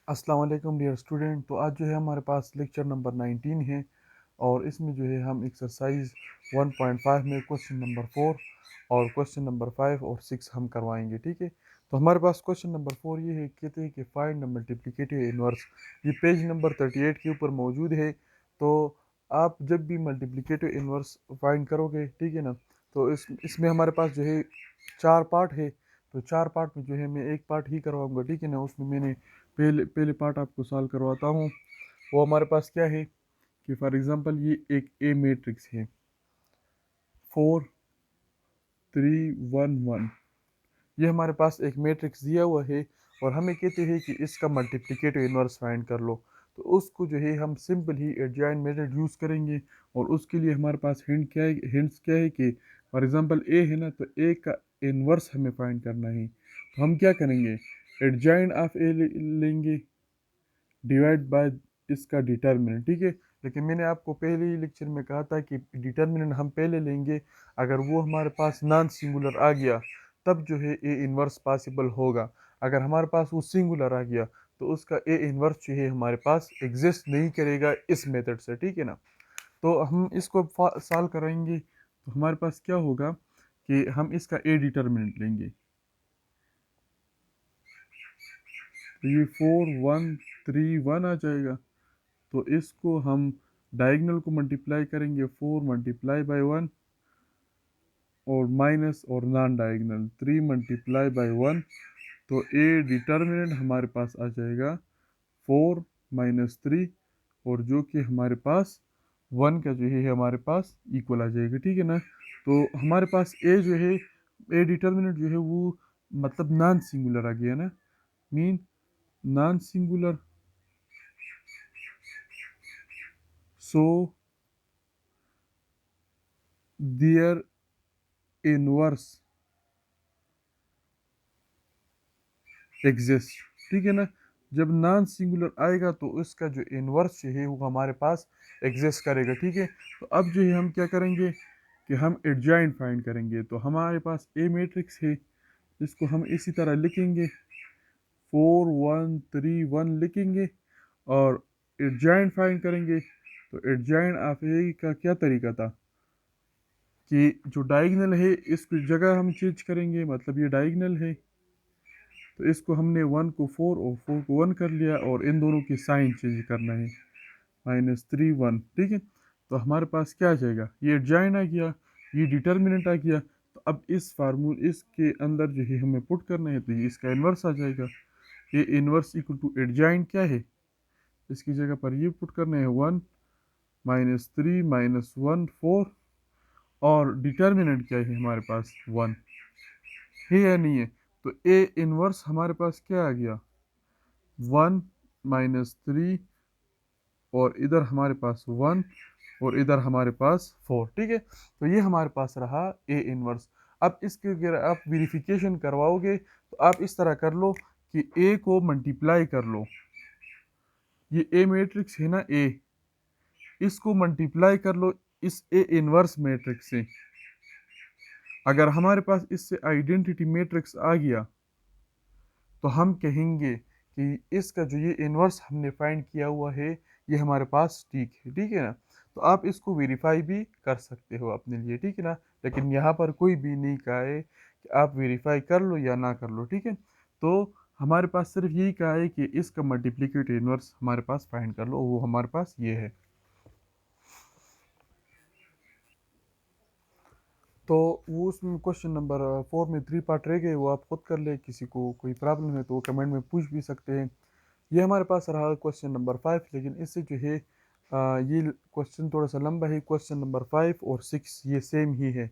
अस्सलाम वालेकुम dear student. तो आज जो है हमारे पास लेक्चर नंबर 19 है और इसमें जो है हम एक्सरसाइज 1.5 में क्वेश्चन नंबर 4 और क्वेश्चन नंबर 5 और 6 हम करवाएंगे। ठीक है, तो हमारे पास क्वेश्चन नंबर 4 ये है, कहते हैं कि फाइंड द मल्टीप्लिकेटिव इनवर्स। ये पेज नंबर 38 के ऊपर मौजूद है। तो आप जब भी मल्टीप्लिकेटिव इनवर्स फाइंड करोगे, ठीक है ना, तो इसमें हमारे पास जो है 4 पार्ट है। तो 4 पार्ट में जो है मैं एक पार्ट ही करवाऊंगा, ठीक है ना। उसमें मैंने पहले पहले पार्ट आपको सॉल्व करवाता हूँ। वो हमारे पास क्या है कि फॉर एग्जांपल ये एक ए मैट्रिक्स है, 4 3 1 1। ये हमारे पास एक मैट्रिक्स दिया हुआ है और हमें कहते हैं कि इसका मल्टीप्लिकेटिव इनवर्स फाइंड कर लो। तो उसको जो है हम सिंपल ही एडजॉइंट मेथड यूज़ करेंगे। और उसके लिए हमारे पास हिंट्स क्या है कि फॉर एग्जांपल ए है ना, तो ए का इनवर्स हमें फाइंड करना है। तो हम क्या करेंगे, एडजॉइंट ऑफ ए लेंगे डिवाइड बाय इसका डिटर्मिनेंट। ठीक है, लेकिन मैंने आपको पहले ही लेक्चर में कहा था कि डिटर्मिनेंट हम पहले लेंगे। अगर वो हमारे पास नॉन सिंगुलर आ गया तब जो है ए इन्वर्स पॉसिबल होगा। अगर हमारे पास वो सिंगुलर आ गया तो उसका ए इन्वर्स जो है हमारे पास एग्जिस्ट नहीं करेगा इस मेथड से। ठीक है ना, तो हम इसको सॉल्व करेंगे। तो हमारे पास क्या होगा कि हम इसका ए डिटर्मिनेंट लेंगे। तो ये 4 1 3 1 आ जाएगा। तो इसको हम डायगनल को मल्टीप्लाई करेंगे, 4 × 1 और माइनस और नॉन डायगनल 3 × 1। तो ए डिटर्मिनेंट हमारे पास आ जाएगा 4 - 3, और जो कि हमारे पास 1 का जो है हमारे पास इक्वल आ जाएगा। ठीक है ना, तो हमारे पास ए जो है, ए डिटर्मिनेंट जो है वो मतलब नॉन सिंगुलर आ गया ना, mean non singular. So there inverse exist. ठीक है ना, जब नॉन सिंगुलर आएगा तो उसका जो इन्वर्स है वो हमारे पास एग्जिस्ट करेगा। ठीक है, तो अब जो है हम क्या करेंगे कि हम एडजॉइंट फाइंड करेंगे। तो हमारे पास ए मैट्रिक्स है, इसको हम इसी तरह लिखेंगे, 4 1 3 1 लिखेंगे और एडजॉइंट फाइंड करेंगे। तो एडजॉइंट ऑफ ए का क्या तरीका था कि जो डायगनल है इसकी जगह हम चेंज करेंगे, मतलब ये डायगनल है तो इसको हमने 1 को 4 और 4 को 1 कर लिया और इन दोनों की साइन चेंज करना है, -3 1। ठीक है, तो हमारे पास क्या आ जाएगा, ये एडजॉइन आ गया, ये डिटर्मिनेंट आ गया। तो अब इस फार्मूल इसके अंदर जो है हमें पुट करना है, तो ये इसका इन्वर्स आ जाएगा। ये इन्वर्स इक्वल टू एडजॉइन क्या है, इसकी जगह पर ये पुट करना है 1 -3 -1 4, और डिटर्मिनेंट क्या है हमारे पास 1 है या नहीं है। तो ए इन्वर्स हमारे पास क्या आ गया, 1 - 3, और इधर हमारे पास 1 और इधर हमारे पास 4। ठीक है, तो ये हमारे पास रहा ए इनवर्स। अब इसके अगर आप वेरिफिकेशन करवाओगे तो आप इस तरह कर लो कि ए को मल्टीप्लाई कर लो, ये ए मैट्रिक्स है ना ए, इसको मल्टीप्लाई कर लो इस ए इनवर्स मैट्रिक्स से। अगर हमारे पास इससे आइडेंटिटी मैट्रिक्स आ गया तो हम कहेंगे कि इसका जो ये इन्वर्स हमने फाइंड किया हुआ है ये हमारे पास ठीक है। ठीक है ना, तो आप इसको वेरीफाई भी कर सकते हो अपने लिए। ठीक है ना, लेकिन यहाँ पर कोई भी नहीं कहा है कि आप वेरीफाई कर लो या ना कर लो। ठीक है, तो हमारे पास सिर्फ यही कहा है कि इसका मल्टीप्लिकेटिव इन्वर्स हमारे पास फाइंड कर लो, वो हमारे पास ये है। तो वो उसमें क्वेश्चन नंबर 4 में 3 पार्ट रह गए, वो आप खुद कर ले। किसी को कोई प्रॉब्लम है तो वो कमेंट में पूछ भी सकते हैं। ये हमारे पास रहा क्वेश्चन नंबर 5, लेकिन इससे जो है ये क्वेश्चन थोड़ा सा लंबा है। क्वेश्चन नंबर 5 और 6 ये सेम ही है,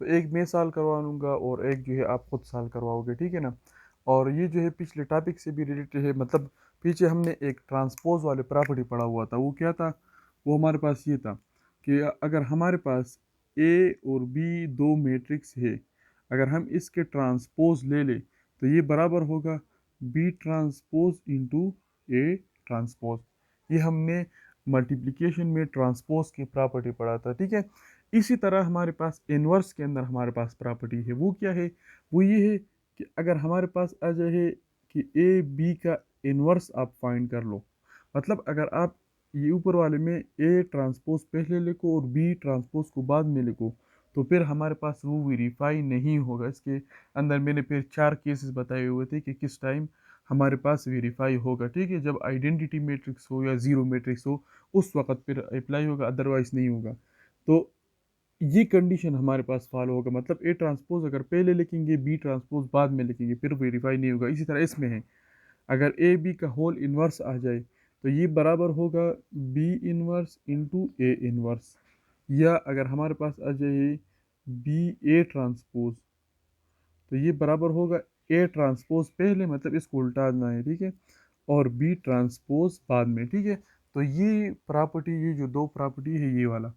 तो एक मैं सॉल्व करवा लूँगा और एक जो है आप खुद सॉल्व करवाओगे। ठीक है ना, और ये जो है पिछले टॉपिक से भी रिलेटेड है। मतलब पीछे हमने एक ट्रांसपोज वाले प्रॉपर्टी पढ़ा हुआ था, वो क्या था, वो हमारे पास ये था कि अगर हमारे पास ए और बी दो मैट्रिक्स है, अगर हम इसके ट्रांसपोज ले लें तो ये बराबर होगा B transpose into A transpose. ये हमने मल्टीप्लिकेशन में ट्रांसपोज की प्रॉपर्टी पढ़ा था। ठीक है, इसी तरह हमारे पास इनवर्स के अंदर हमारे पास प्रॉपर्टी है, वो क्या है, वो ये है कि अगर हमारे पास आ जाए कि ए बी का इनवर्स आप फाइंड कर लो। मतलब अगर आप ये ऊपर वाले में ए ट्रांसपोज पहले लिखो और बी ट्रांसपोज को बाद में लिखो, तो फिर हमारे पास वो वेरीफाई नहीं होगा। इसके अंदर मैंने फिर 4 केसेस बताए हुए थे कि किस टाइम हमारे पास वेरीफाई होगा, ठीक है। जब आइडेंटिटी मैट्रिक्स हो या जीरो मैट्रिक्स हो, उस वक्त फिर अप्लाई होगा, अदरवाइज नहीं होगा। तो ये कंडीशन हमारे पास फॉलो होगा। मतलब ए ट्रांसपोज अगर पहले लिखेंगे, बी ट्रांसपोज बाद में लिखेंगे, फिर वेरीफाई नहीं होगा। इसी तरह इसमें है, अगर ए बी का होल इन्वर्स आ जाए तो ये बराबर होगा B inverse into A inverse. या अगर हमारे पास आ जाए बी ए ट्रांसपोज, तो ये बराबर होगा ए ट्रांसपोज पहले, मतलब इसको उल्टाना है, ठीक है, और बी ट्रांसपोज बाद में, ठीक है। तो ये प्रॉपर्टी, ये जो दो प्रॉपर्टी है ये वाला,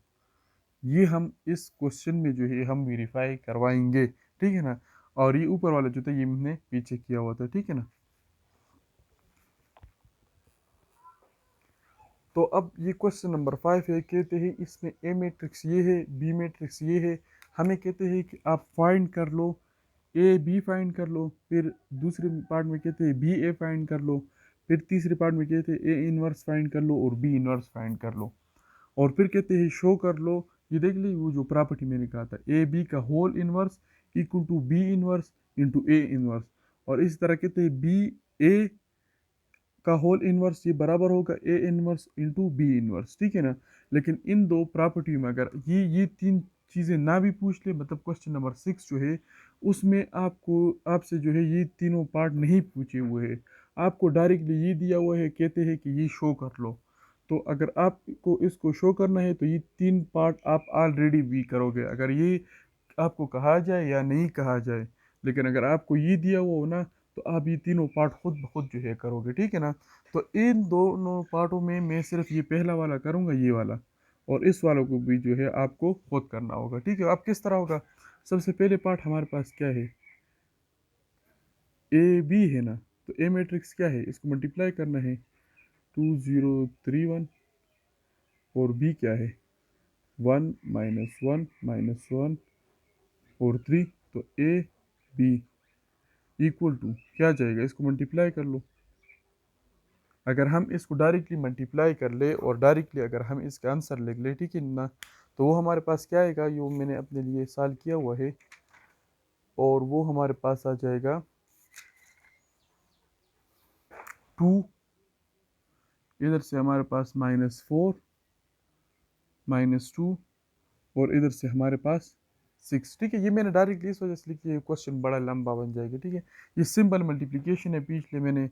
ये हम इस क्वेश्चन में जो है हम वेरीफाई करवाएंगे, ठीक है ना। और ये ऊपर वाला जो था ये हमने पीछे किया हुआ था, ठीक है ना। तो अब ये क्वेश्चन नंबर 5 है। कहते हैं इसमें ए मैट्रिक्स ये है, बी मैट्रिक्स ये है। हमें कहते हैं कि आप फाइंड कर लो, ए बी फाइंड कर लो। फिर दूसरे पार्ट में कहते हैं बी ए फाइंड कर लो। फिर तीसरे पार्ट में कहते हैं ए इनवर्स फाइंड कर लो और बी इनवर्स फाइंड कर लो। और फिर कहते हैं शो कर लो, ये देख ली वो जो प्रॉपर्टी मैंने कहा था, ए बी का whole inverse equal to B inverse into A inverse. और इस तरह कहते हैं बी ए का होल इनवर्स ये बराबर होगा A inverse into B inverse, ठीक है ना। लेकिन इन दो प्रॉपर्टी में अगर ये तीन चीज़ें ना भी पूछ ले, मतलब क्वेश्चन नंबर 6 जो है उसमें आपको आपसे जो है ये तीनों पार्ट नहीं पूछे हुए हैं, आपको डायरेक्टली ये दिया हुआ है, कहते हैं कि ये शो कर लो। तो अगर आपको इसको शो करना है तो ये तीन पार्ट आप ऑलरेडी भी करोगे, अगर ये आपको कहा जाए या नहीं कहा जाए। लेकिन अगर आपको ये दिया हुआ हो ना, तो आप ये तीनों पार्ट खुद ब खुद जो है करोगे, ठीक है ना। तो इन दोनों पार्टों में मैं सिर्फ ये पहला वाला करूँगा, ये वाला, और इस वालों को भी जो है आपको खुद करना होगा, ठीक है। अब किस तरह होगा, सबसे पहले पार्ट हमारे पास क्या है, ए बी है ना। तो ए मैट्रिक्स क्या है, इसको मल्टीप्लाई करना है 2031, और बी क्या है 1 - 1 - 1 और 3। तो ए बी इक्वल टू क्या जाएगा, इसको मल्टीप्लाई कर लो। अगर हम इसको डायरेक्टली मल्टीप्लाई कर ले और डायरेक्टली अगर हम इसका आंसर लिख ले, ठीक है ना, तो वो हमारे पास क्या आएगा, यो मैंने अपने लिए सॉल्व किया हुआ है, और वो हमारे पास आ जाएगा 2, इधर से हमारे पास -4 -2, और इधर से हमारे पास 6, ठीक है। ये मैंने डायरेक्टली इस वजह से लिखी है, क्वेश्चन बड़ा लंबा बन जाएगा, ठीक है। ये सिंपल मल्टीप्लिकेशन है, पिछले मैंने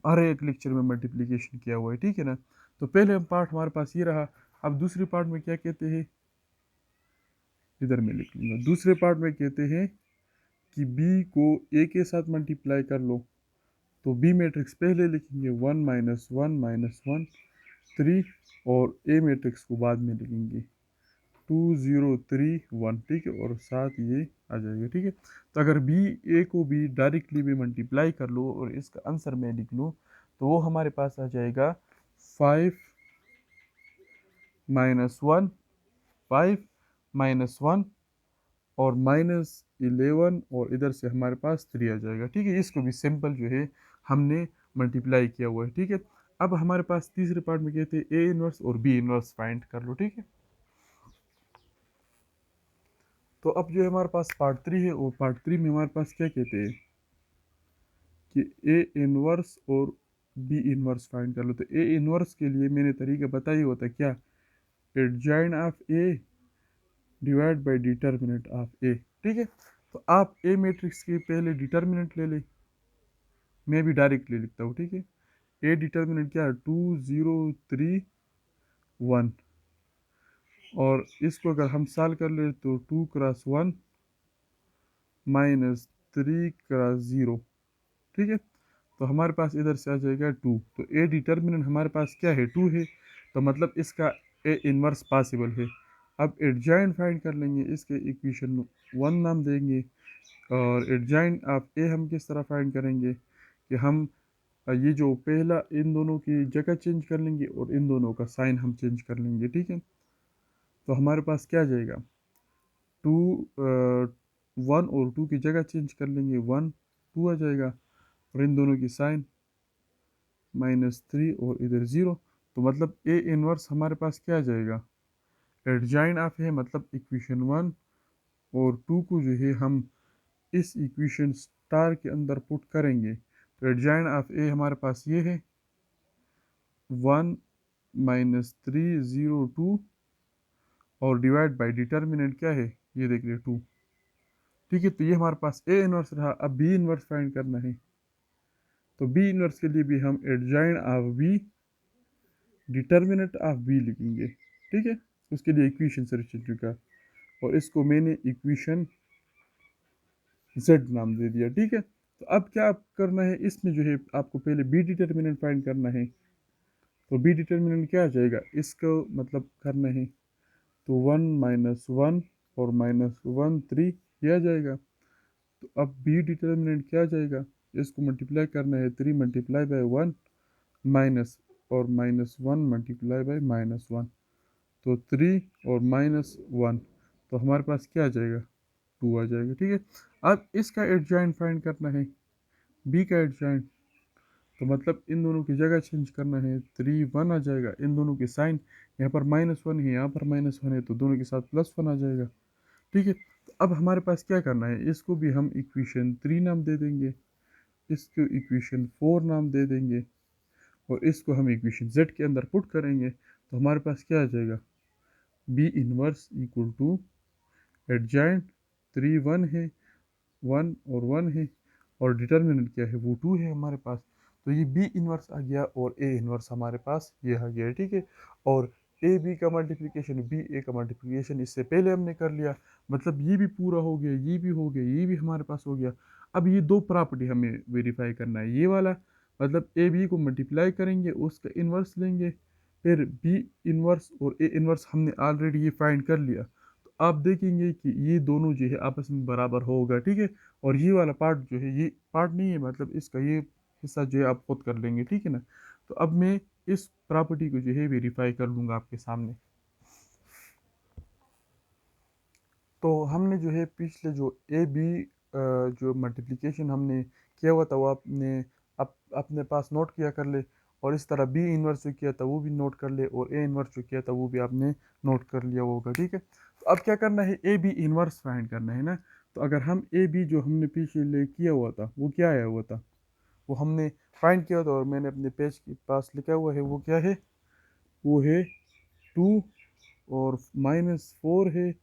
हर एक लेक्चर में मल्टीप्लिकेशन किया हुआ है, ठीक है ना। तो पहले पार्ट हमारे पास ये रहा। अब दूसरे पार्ट में क्या कहते हैं, इधर मैं लिख लूँगा। दूसरे पार्ट में कहते हैं कि बी को ए के साथ मल्टीप्लाई कर लो। तो बी मैट्रिक्स पहले लिखेंगे 1 - 1 - 1 3, और ए मैट्रिक्स को बाद में लिखेंगे 2031, ठीक है, और साथ ये आ जाएगा, ठीक है। तो अगर बी ए को भी डायरेक्टली भी मल्टीप्लाई कर लो और इसका आंसर मैं लिख लूँ, तो वो हमारे पास आ जाएगा 5 - 1 5 - 1 और -11, और इधर से हमारे पास 3 आ जाएगा, ठीक है। इसको भी सिंपल जो है हमने मल्टीप्लाई किया हुआ है, ठीक है। अब हमारे पास तीसरे पार्ट में कहते हैं ए इनवर्स और बी इनवर्स फाइंड कर लो, ठीक है। तो अब जो है हमारे पास पार्ट 3 है, और पार्ट 3 में हमारे पास क्या कहते हैं कि ए इनवर्स और बी इनवर्स फाइंड कर लो। तो ए इनवर्स के लिए मैंने तरीका बताया ही होता क्या, adjoint of A divide by determinant of A, ठीक है। तो आप ए मैट्रिक्स के पहले डिटर्मिनेंट ले ले, मैं भी डायरेक्ट ले लिखता हूँ, ठीक है। ए डिटर्मिनेंट क्या है 2031, और इसको अगर हम सॉल्व कर ले तो 2 × 1 -3 × 0, ठीक है। तो हमारे पास इधर से आ जाएगा 2। तो ए डिटर्मिनेंट हमारे पास क्या है, 2 है, तो मतलब इसका ए इनवर्स पॉसिबल है। अब एडजॉइंट फाइंड कर लेंगे, इसके इक्वेशन 1 नाम देंगे। और एडजॉइंट ऑफ ए हम किस तरह फाइंड करेंगे कि हम ये जो पहला इन दोनों की जगह चेंज कर लेंगे और इन दोनों का साइन हम चेंज कर लेंगे, ठीक है। तो हमारे पास क्या आ जाएगा, 2 1 और 2 की जगह चेंज कर लेंगे, 1 2 आ जाएगा, और इन दोनों की साइन -3 और इधर 0, तो मतलब ए इनवर्स हमारे पास क्या आ जाएगा, एडजॉइन ऑफ है, मतलब इक्वेशन 1 और 2 को जो है हम इस इक्वेशन स्टार के अंदर पुट करेंगे, तो एडजॉइन ऑफ ए हमारे पास ये है 1 -3 0 2 और डिवाइड बाय डिटर्मिनेंट क्या है, ये देख लिया 2। ठीक है, तो ये हमारे पास ए इनवर्स रहा। अब बी इनवर्स फाइंड करना है, तो बी इनवर्स के लिए भी हम adjoint of B determinant of B लिखेंगे। ठीक है, उसके लिए इक्वेशन सर्च चुका और इसको मैंने इक्वेशन z नाम दे दिया। ठीक है, तो अब क्या करना है, इसमें जो है आपको पहले बी डिटर्मिनेंट फाइंड करना है। तो बी डिटर्मिनेंट क्या आ जाएगा, इसको मतलब करना है, तो 1 -1 और -1 3 ये आ जाएगा। तो अब बी डिटर्मिनेंट क्या आ जाएगा, इसको मल्टीप्लाई करना है, 3 मल्टीप्लाई बाय 1 माइनस और -1 मल्टीप्लाई बाय -1, तो 3 और -1, तो हमारे पास क्या आ जाएगा, 2 आ जाएगा। ठीक है, अब इसका एडजॉइंट फाइंड करना है, बी का एडजॉइंट, तो मतलब इन दोनों की जगह चेंज करना है, 3 1 आ जाएगा, इन दोनों की साइन यहाँ पर -1 है, यहाँ पर -1 है, तो दोनों के साथ +1 आ जाएगा। ठीक है, तो अब हमारे पास क्या करना है, इसको भी हम इक्वेशन 3 नाम दे देंगे, इसको इक्वेशन 4 नाम दे देंगे और इसको हम इक्वेशन z के अंदर पुट करेंगे, तो हमारे पास क्या आ जाएगा, B inverse equal to adjoint 3 1 है, 1 और 1 है और डिटर्मिनेंट क्या है, वो 2 है हमारे पास। तो ये बी इनवर्स आ गया और ए इनवर्स हमारे पास ये आ गया। ठीक है, और ए बी का मल्टीप्लिकेशन बी ए का मल्टीप्लिकेशन इससे पहले हमने कर लिया, मतलब ये भी पूरा हो गया, ये भी हो गया, ये भी हमारे पास हो गया। अब ये दो प्रॉपर्टी हमें वेरीफाई करना है, ये वाला मतलब ए बी को मल्टीप्लाई करेंगे, उसका इन्वर्स लेंगे, फिर बी इनवर्स और ए इनवर्स हमने ऑलरेडी ये फाइंड कर लिया। तो आप देखेंगे कि ये दोनों जो है आपस में बराबर होगा। ठीक है, और ये वाला पार्ट जो है ये पार्ट नहीं है, मतलब इसका ये हिस्सा जो है आप खुद कर लेंगे। ठीक है ना, तो अब मैं इस प्रॉपर्टी को जो है वेरीफाई कर लूँगा आपके सामने। तो हमने जो है पिछले जो ए बी जो मल्टीप्लिकेशन हमने किया हुआ था वो आपने अपने पास नोट किया कर ले, और इस तरह बी इन्वर्स जो किया था वो भी नोट कर ले, और ए इन्वर्स जो किया था वो भी आपने नोट कर लिया होगा। ठीक है, तो अब क्या करना है, ए बी इन्वर्स फाइंड करना है ना। तो अगर हम ए बी जो हमने पिछले किया हुआ था वो क्या आया हुआ था, वो हमने फाइंड किया था और मैंने अपने पेज के पास लिखा हुआ है, वो क्या है, वो है 2 और -4 है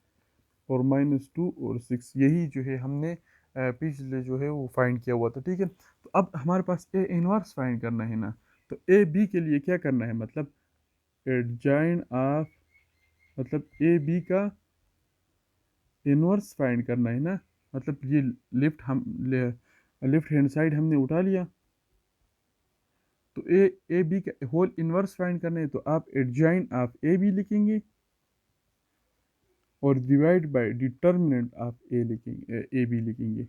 और -2 और 6, यही जो है हमने पिछले जो है वो फाइंड किया हुआ था। ठीक है, तो अब हमारे पास ए इनवर्स फाइंड करना है ना, तो ए बी के लिए क्या करना है, मतलब एडजॉइन ऑफ, मतलब ए बी का इनवर्स फाइंड करना है ना, मतलब ये लेफ्ट हैंड साइड हमने उठा लिया, तो ए बी का होल इनवर्स फाइंड करना है, तो आप एडजॉइन ऑफ ए बी लिखेंगे और डिवाइड बाय डिटर्मिनेंट ऑफ ए लिखेंगे, ए बी लिखेंगे।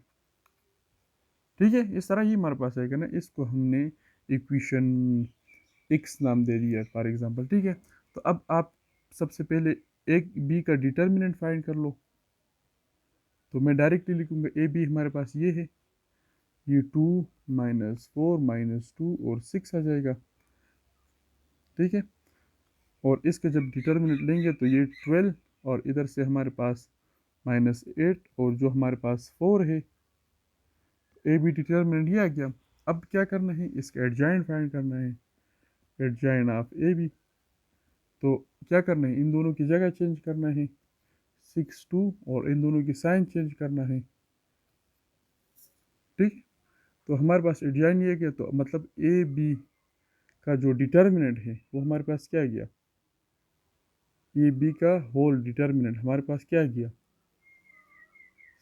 ठीक है, इस तरह ही हमारे पास आएगा ना, इसको हमने इक्वेशन x नाम दे दिया फॉर एग्जांपल। ठीक है, तो अब आप सबसे पहले ए बी का डिटर्मिनेंट फाइंड कर लो, तो मैं डायरेक्टली लिखूंगा ए बी हमारे पास ये है, ये 2 -4 -2 और 6 आ जाएगा। ठीक है, और इसका जब डिटर्मिनेंट लेंगे तो ये 12 और इधर से हमारे पास -8 और जो हमारे पास 4 है, ए बी डिटर्मिनेंट ये आ गया। अब क्या करना है, इसका एडजॉइंट फाइंड करना है, एडजॉइंट ऑफ ए बी, तो क्या करना है, इन दोनों की जगह चेंज करना है, 6 2 और इन दोनों की साइन चेंज करना है। ठीक, तो हमारे पास एडजॉइंट ये गया, तो मतलब ए बी का जो डिटर्मिनेंट है वो हमारे पास क्या गया, ए बी का होल डिटर्मिनेंट हमारे पास क्या गया,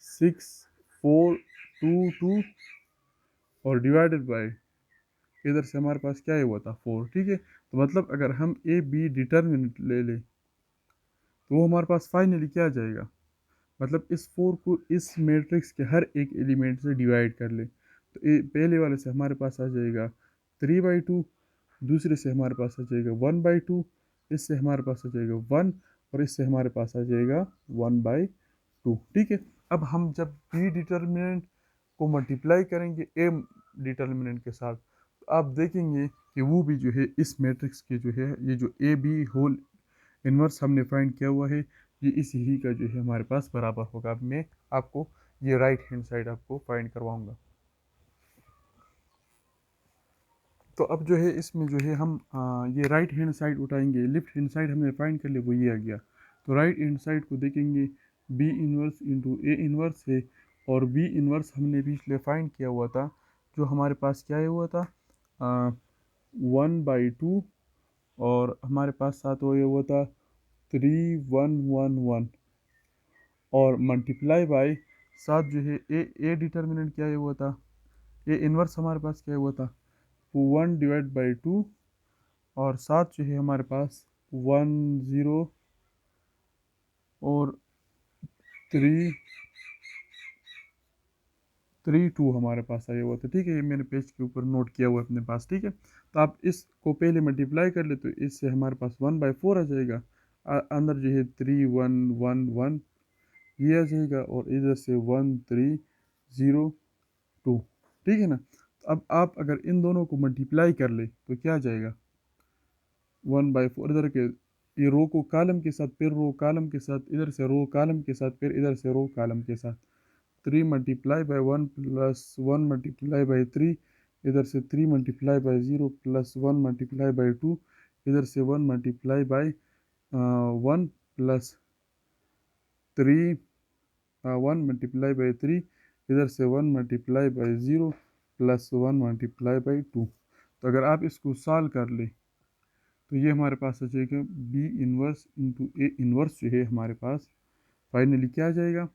6 4 2 2 और डिवाइडेड बाय इधर से हमारे पास क्या हुआ था, 4। ठीक है, तो मतलब अगर हम ए बी डिटर्मिनेंट ले लें तो वो हमारे पास फाइनली क्या आ जाएगा, मतलब इस 4 को इस मैट्रिक्स के हर एक एलिमेंट से डिवाइड कर ले, तो पहले वाले से हमारे पास आ जाएगा 3/2, दूसरे से हमारे पास आ जाएगा 1/2, इससे हमारे पास आ जाएगा 1 और इससे हमारे पास आ जाएगा 1/2। ठीक है, अब हम जब बी डिटर्मिनेंट को मल्टीप्लाई करेंगे ए डिटर्मिनेंट के साथ, तो आप देखेंगे कि वो भी जो है इस मैट्रिक्स के जो है ये जो ए बी होल इन्वर्स हमने फाइंड किया हुआ है, ये इसी ही का जो है हमारे पास बराबर होगा। अब मैं आपको ये राइट हैंड साइड आपको फाइंड करवाऊंगा। तो अब जो है इसमें जो है हम ये राइट हैंड साइड उठाएंगे, लेफ्ट हैंड साइड हमने फाइंड कर लिया, वो ये आ गया। तो राइट हैंड साइड को देखेंगे, B inverse into A inverse है, और बी इन्वर्स हमने पिछले फाइंड किया हुआ था, जो हमारे पास क्या हुआ था, 1/2, और हमारे पास साथ वो ये हुआ था 3 1 1 1, और मल्टीप्लाई बाय साथ जो है ए डिटर्मिनेंट क्या हुआ था, ए इन्वर्स हमारे पास क्या हुआ था, 1/2, और साथ जो है हमारे पास 1 0 और 3 3 2 हमारे पास आया हुआ था। ठीक है, ये मैंने पेज के ऊपर नोट किया हुआ है अपने पास। ठीक है, तो आप इसको पहले मल्टीप्लाई कर ले तो इससे हमारे पास 1/4 आ जाएगा। अंदर जो है 3 1 1 1 ये आ जाएगा, और इधर से 1 3 0 2। ठीक है ना, तो अब आप अगर इन दोनों को मल्टीप्लाई कर ले तो क्या आ जाएगा, 1/4 इधर के, ये रो को कॉलम के साथ, फिर रो कॉलम के साथ, इधर से रो कॉलम के साथ, फिर इधर से रो कॉलम के साथ, 3 × 1 प्लस 1 × 3, इधर से 3 × 0 प्लस 1 × 2, इधर से 1 प्लस 3, 1 × 3, इधर से 1 × 0 प्लस 1 × 2। तो अगर आप इसको सॉल्व कर ले तो ये हमारे पास आ जाएगा B inverse into A inverse, जो है हमारे पास फाइनली क्या आ जाएगा,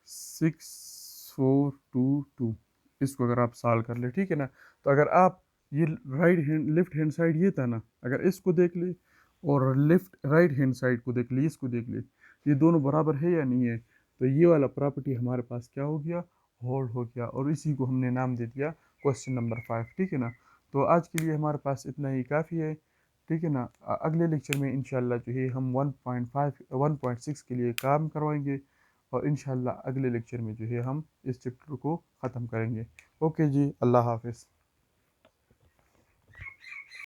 6 4 2 2। इसको अगर आप सॉल्व कर ले, ठीक है ना, तो अगर आप ये right hand left hand side ये था ना, अगर इसको देख ले और लेफ्ट राइट हैंड साइड को देख ले, इसको देख ले, ये दोनों बराबर है या नहीं है, तो ये वाला प्रॉपर्टी हमारे पास क्या हो गया, होल्ड हो गया, और इसी को हमने नाम दे दिया क्वेश्चन नंबर 5। ठीक है ना, तो आज के लिए हमारे पास इतना ही काफ़ी है। ठीक है ना, अगले लेक्चर में इंशाल्लाह जो है हम 1.5 1.6 के लिए काम करवाएंगे, और इंशाल्लाह अगले लेक्चर में जो है हम इस चैप्टर को ख़त्म करेंगे। ओके जी, अल्लाह हाफिज़।